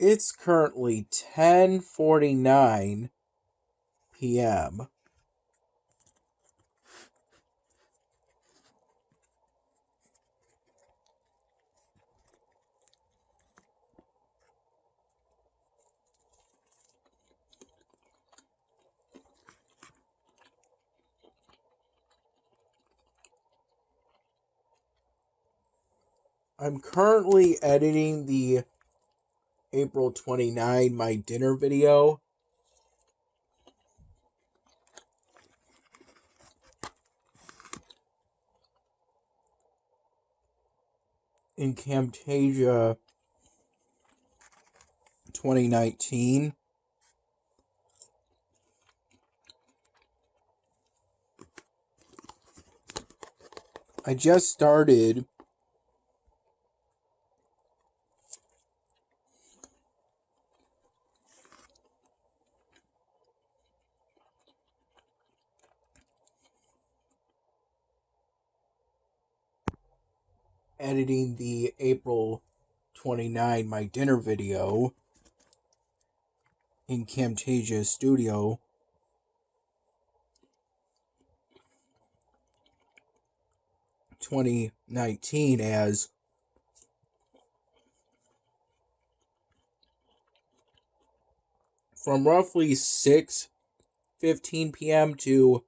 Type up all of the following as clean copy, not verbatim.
It's currently 10:49 p.m. I'm currently editing the April 29 my dinner video. In Camtasia 2019. I just started editing the April 29 my dinner video in Camtasia Studio 2019 as from roughly 6:15 p.m. to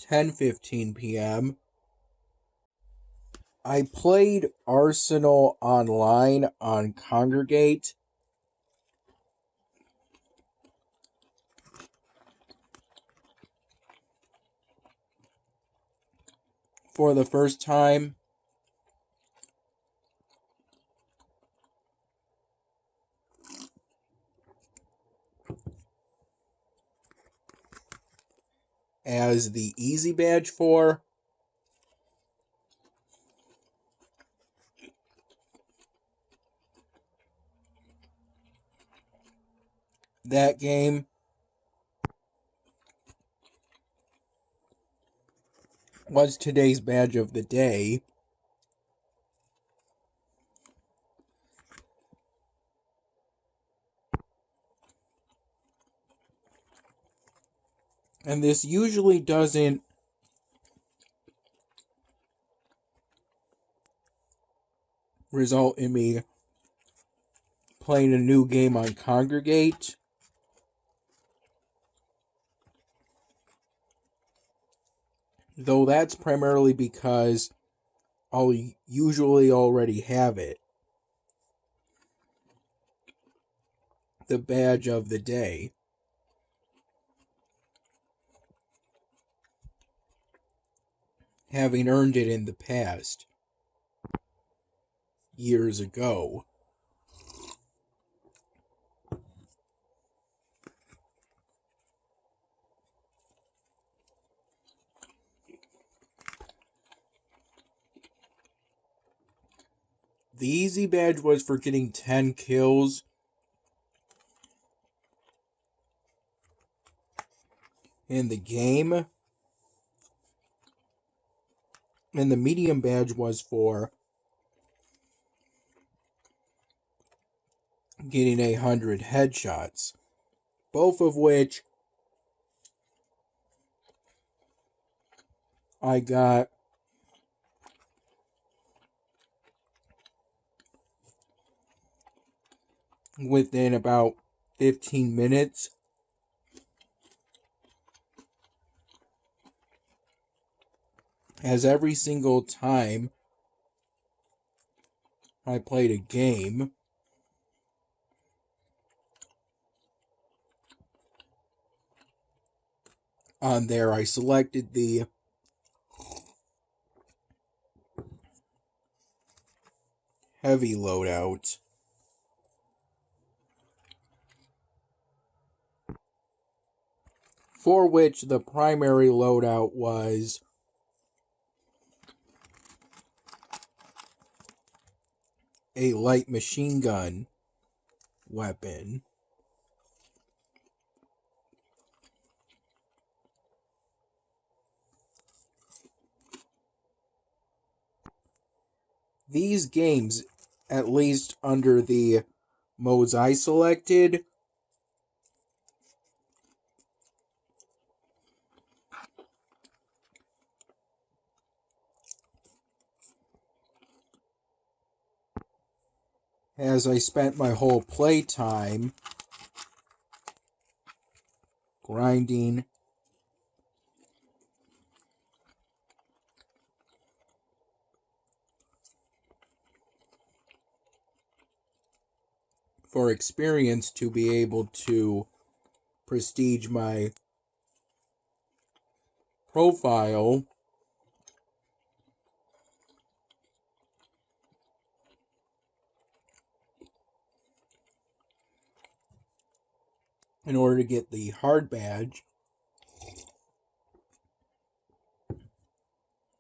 10:15 p.m. I played Arsenal online on Kongregate for the first time. As the easy badge for that game was today's badge of the day. And this usually doesn't result in me playing a new game on Kongregate. Though that's primarily because I'll usually already have it. The badge of the day. Having earned it in the past. Years ago. The easy badge was for getting 10 kills in the game. And the medium badge was for getting 100 headshots. Both of which I got within about 15 minutes. As every single time I played a game, on there I selected the heavy loadout. For which the primary loadout was a light machine gun weapon. these games, at least under the modes I selected, as I spent my whole playtime grinding for experience to be able to prestige my profile. In order to get the hard badge.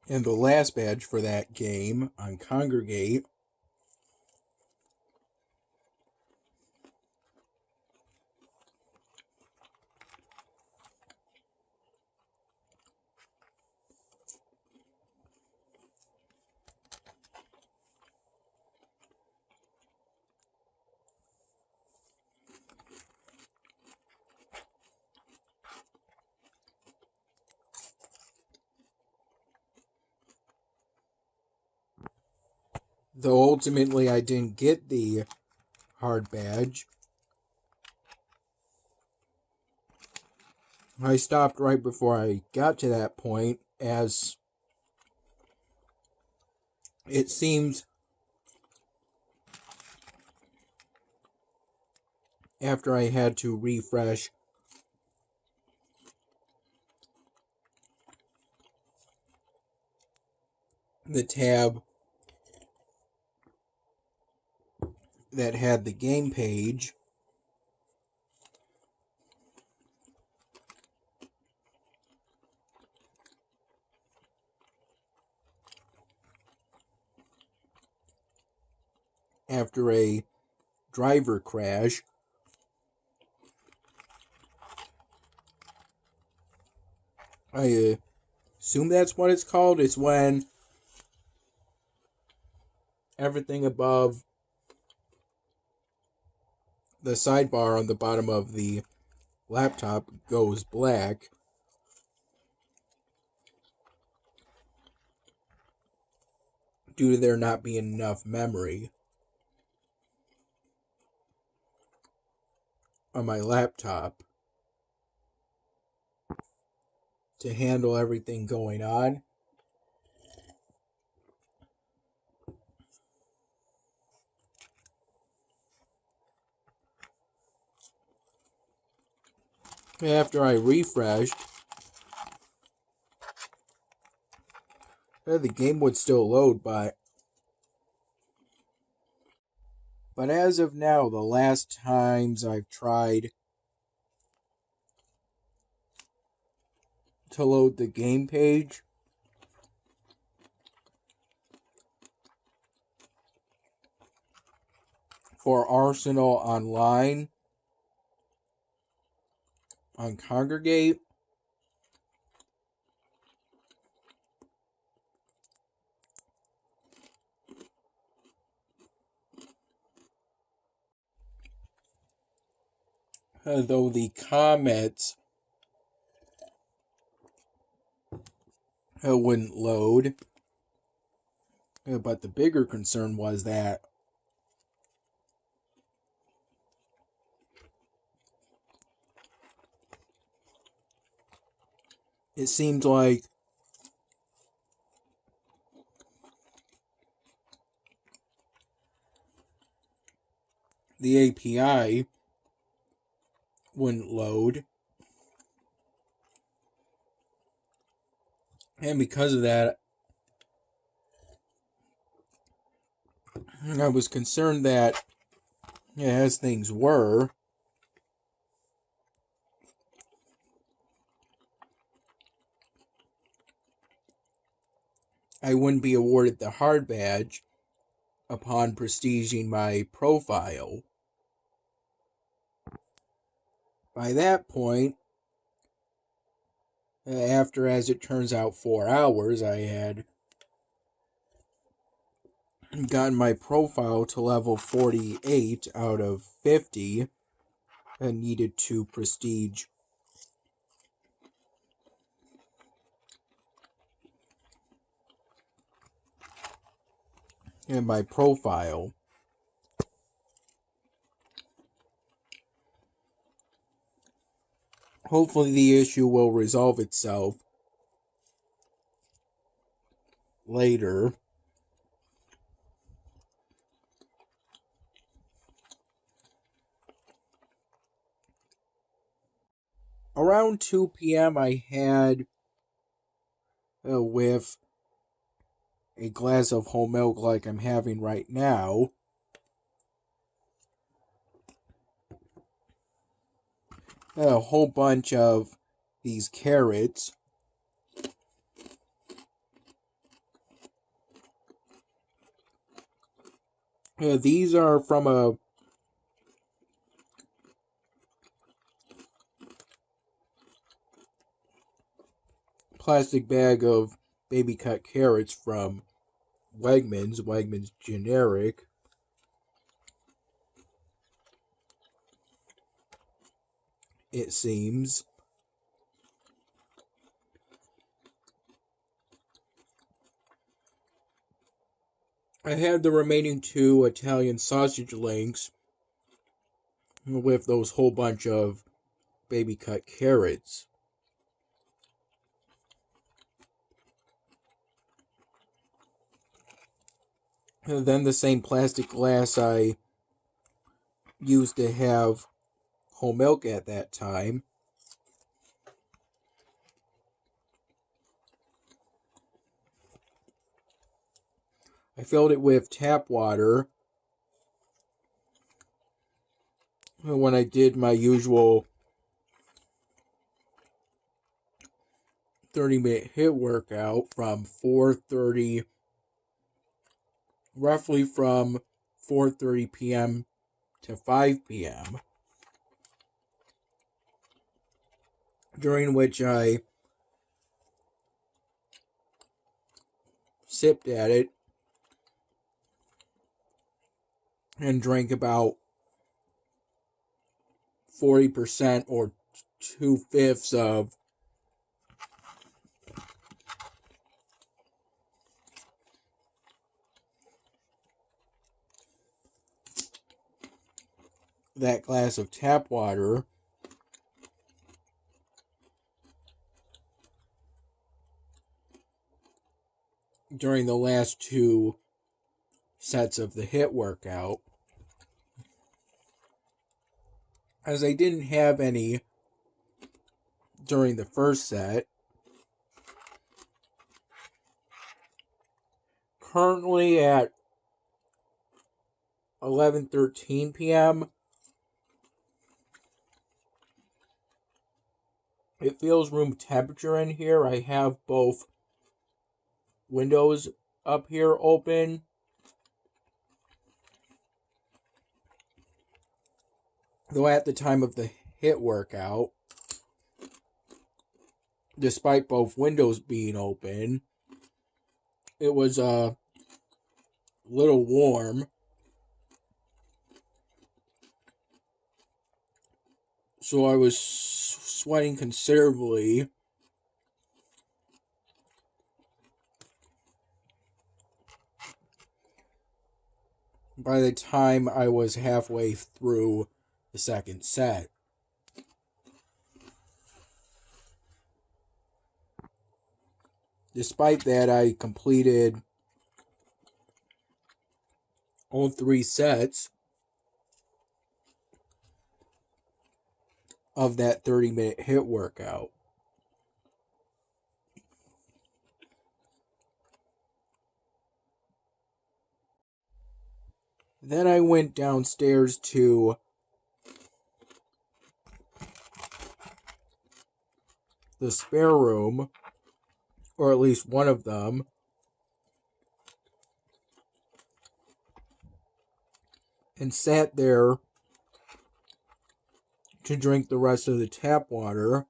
And the last badge for that game on Kongregate though ultimately I didn't get the hard badge. I stopped right before I got to that point, as it seems after I had to refresh the tab that had the game page, after a driver crash. I assume that's what it's called. It's when everything above the sidebar on the bottom of the laptop goes black. Due to there not being enough memory on my laptop to handle everything going on. After I refreshed, the game would still load, but as of now, the last times I've tried to load the game page for Arsenal Online on Kongregate, though the comments wouldn't load. But the bigger concern was that it seemed like the API wouldn't load. And because of that, I was concerned that, as things were, I wouldn't be awarded the hard badge upon prestiging my profile. By that point, after, as it turns out, 4 hours, I had gotten my profile to level 48 out of 50 and needed to prestige in my profile. Hopefully the issue will resolve itself later. Around 2 p.m. I had with a glass of whole milk like I'm having right now. A whole bunch of these carrots. These are from a plastic bag of baby cut carrots from Wegmans generic. It seems. I had the remaining 2 Italian sausage links with those whole bunch of baby cut carrots. And then the same plastic glass I used to have whole milk at that time. I filled it with tap water when I did my usual 30-minute HIIT workout from 4:30, roughly from 4:30 p.m. to 5 p.m., during which I sipped at it and drank about 40% or 2/5 of that glass of tap water during the last 2 sets of the HIIT workout, as I didn't have any during the first set. Currently at 11:13 p.m., it feels room temperature in here. I have both windows up here open. Though at the time of the HIIT workout, despite both windows being open, it was a little warm. So I was sweating considerably. By the time I was halfway through the second set. Despite that, I completed all 3 sets of that 30-minute HIIT workout. Then I went downstairs to the spare room, or at least one of them, and sat there to drink the rest of the tap water.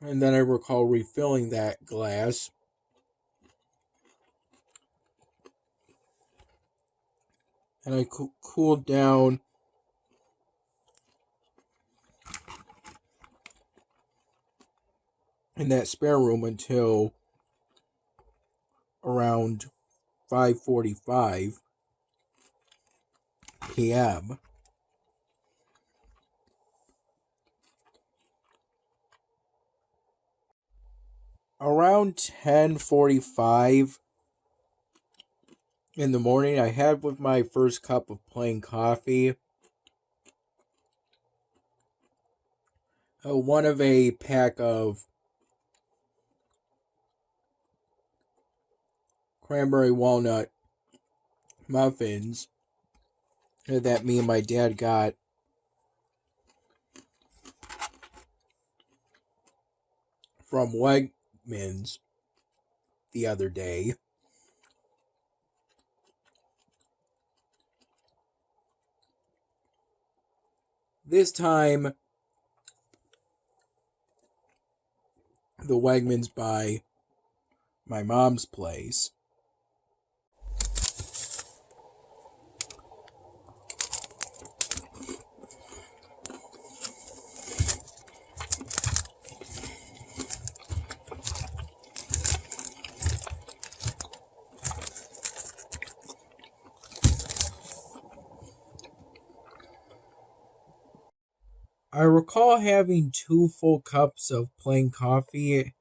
And then I recall refilling that glass. And I cooled down in that spare room until around 5:45 p.m. Around 10:45 in the morning, I had with my first cup of plain coffee one of a pack of cranberry walnut muffins that me and my dad got from Wegmans the other day. This time, the Wegmans by my mom's place. I recall having 2 full cups of plain coffee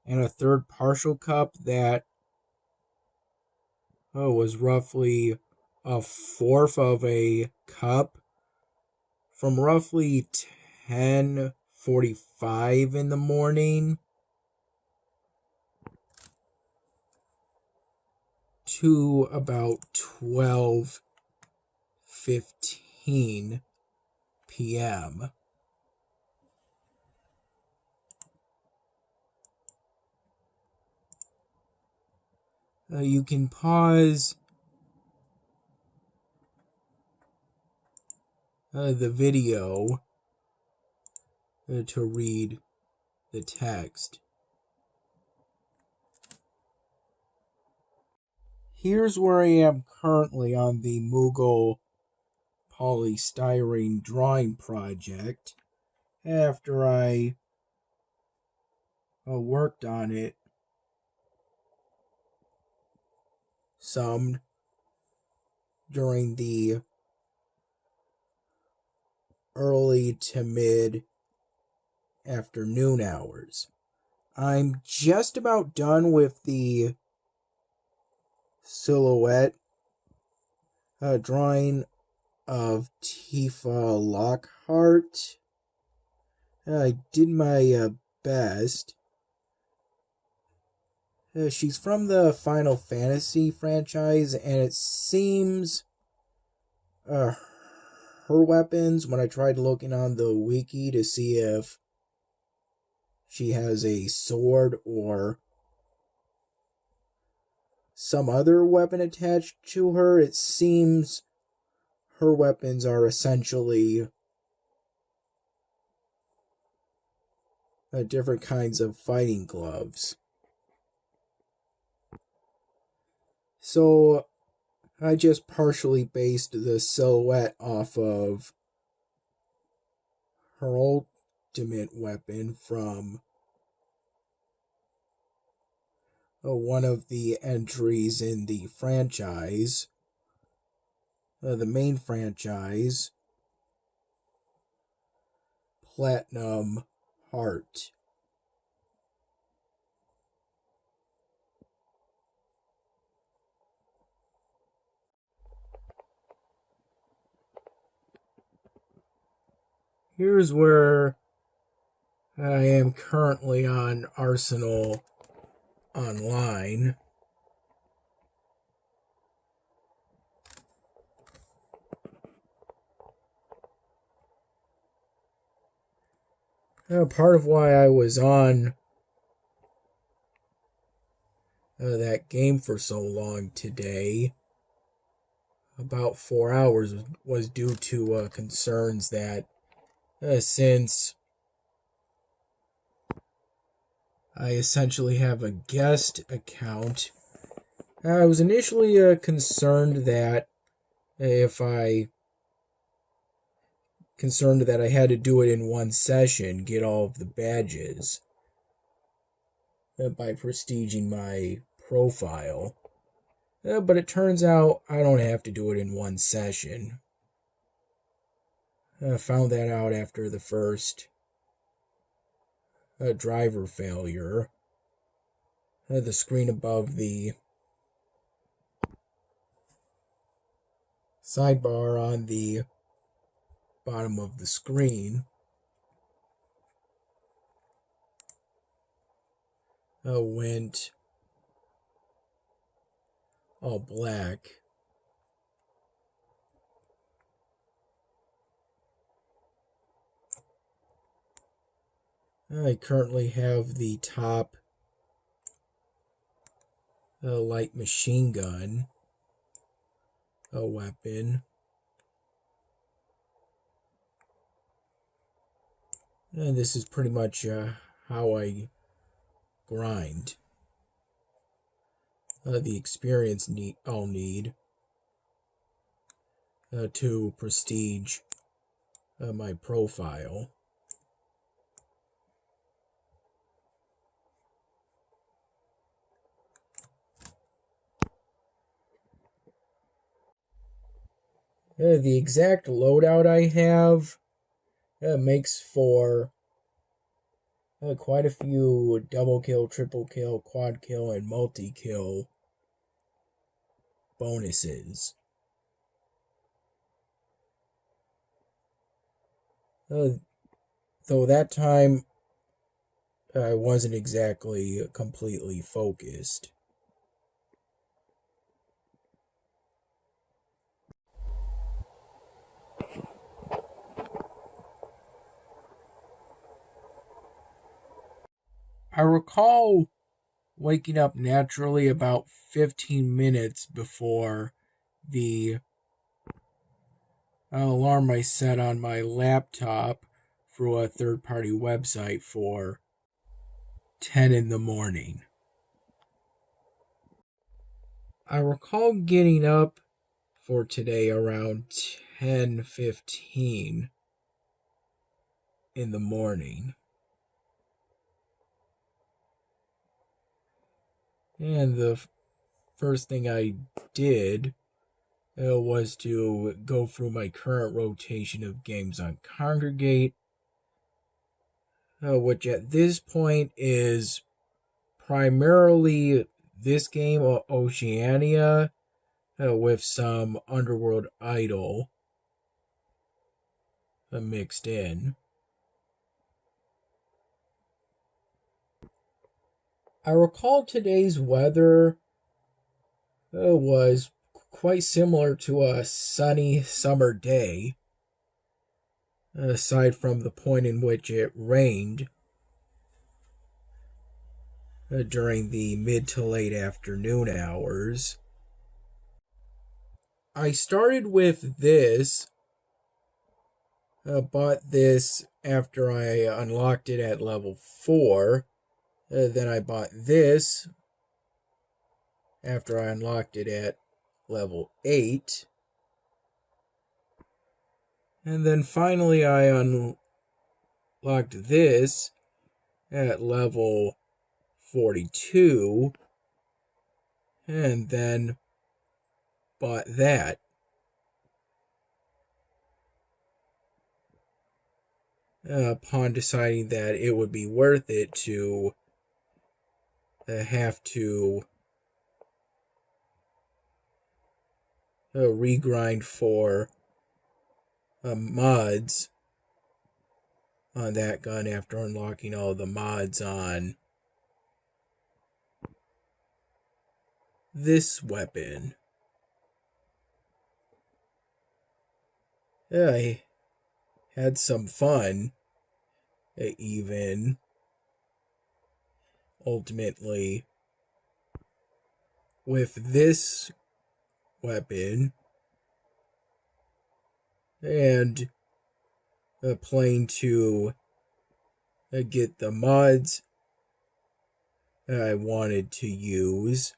and a third partial cup that was roughly a fourth of a cup from roughly 10:45 in the morning to about 12:15 p.m. You can pause the video to read the text. Here's where I am currently on the Mughal polystyrene drawing project after I worked on it some during the early to mid afternoon hours. I'm just about done with the silhouette drawing of Tifa Lockhart. I did my best. She's from the Final Fantasy franchise, and it seems her weapons, when I tried looking on the wiki to see if she has a sword or some other weapon attached to her, it seems her weapons are essentially different kinds of fighting gloves. So I just partially based the silhouette off of her ultimate weapon from one of the entries in the franchise, the main franchise, Platinum Heart. Here's where I am currently on Arsenal Online. Part of why I was on that game for so long today, about 4 hours, was due to concerns that since I essentially have a guest account. I was initially concerned that I had to do it in one session, get all of the badges by prestiging my profile. But it turns out I don't have to do it in one session. I found that out after the first driver failure. The screen above the sidebar on the bottom of the screen went all black. I currently have the top light machine gun weapon. And this is pretty much how I grind. The experience I'll need to prestige my profile. The exact loadout I have makes for quite a few double kill, triple kill, quad kill, and multi-kill bonuses. Though that time I wasn't exactly completely focused. I recall waking up naturally about 15 minutes before the alarm I set on my laptop through a third-party website for 10 in the morning. I recall getting up for today around 10:15 in the morning. And the first thing I did was to go through my current rotation of games on Kongregate, which at this point is primarily this game, Oceania, with some Underworld Idol mixed in. I recall today's weather was quite similar to a sunny summer day, aside from the point in which it rained during the mid to late afternoon hours. I started with this, bought this after I unlocked it at level 4. Then I bought this after I unlocked it at level 8. And then finally I unlocked this at level 42. And then bought that. Upon deciding that it would be worth it to have to regrind for mods on that gun after unlocking all the mods on this weapon. I had some fun, even ultimately with this weapon, and playing to get the mods I wanted to use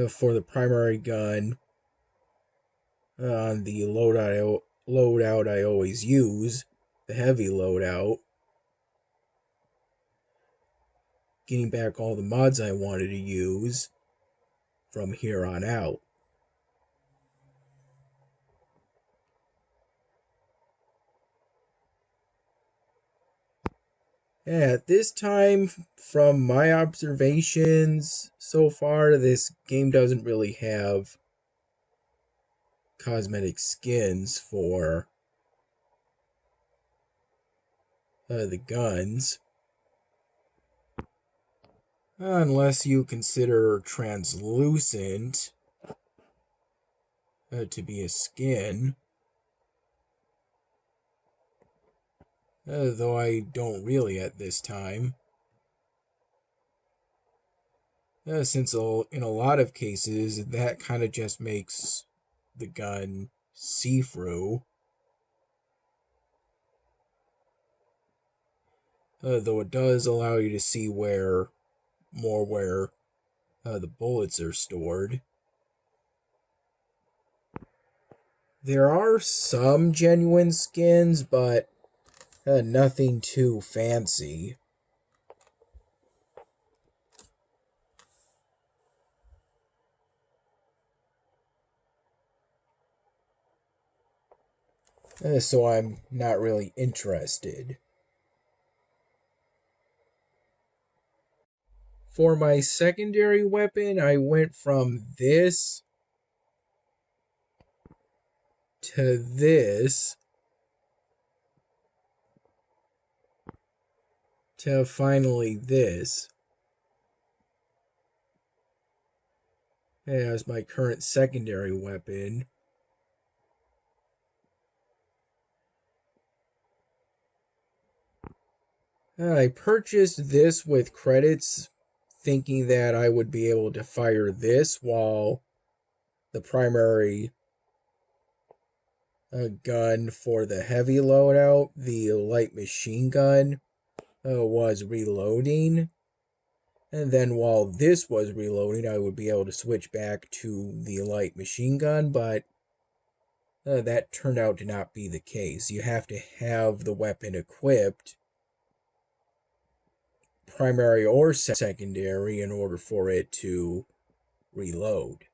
for the primary gun on the loadout I always use, the heavy loadout. Getting back all the mods I wanted to use from here on out. At this time, from my observations so far, this game doesn't really have cosmetic skins for the guns. Unless you consider translucent to be a skin. Though I don't really at this time. Since in a lot of cases, that kind of just makes the gun see-through. Though it does allow you to see where the bullets are stored. There are some genuine skins, but nothing too fancy. So I'm not really interested. For my secondary weapon, I went from this to this to finally this. As my current secondary weapon. I purchased this with credits, thinking that I would be able to fire this while the primary gun for the heavy loadout, the light machine gun, was reloading. And then while this was reloading, I would be able to switch back to the light machine gun, but that turned out to not be the case. You have to have the weapon equipped, primary or secondary, in order for it to reload.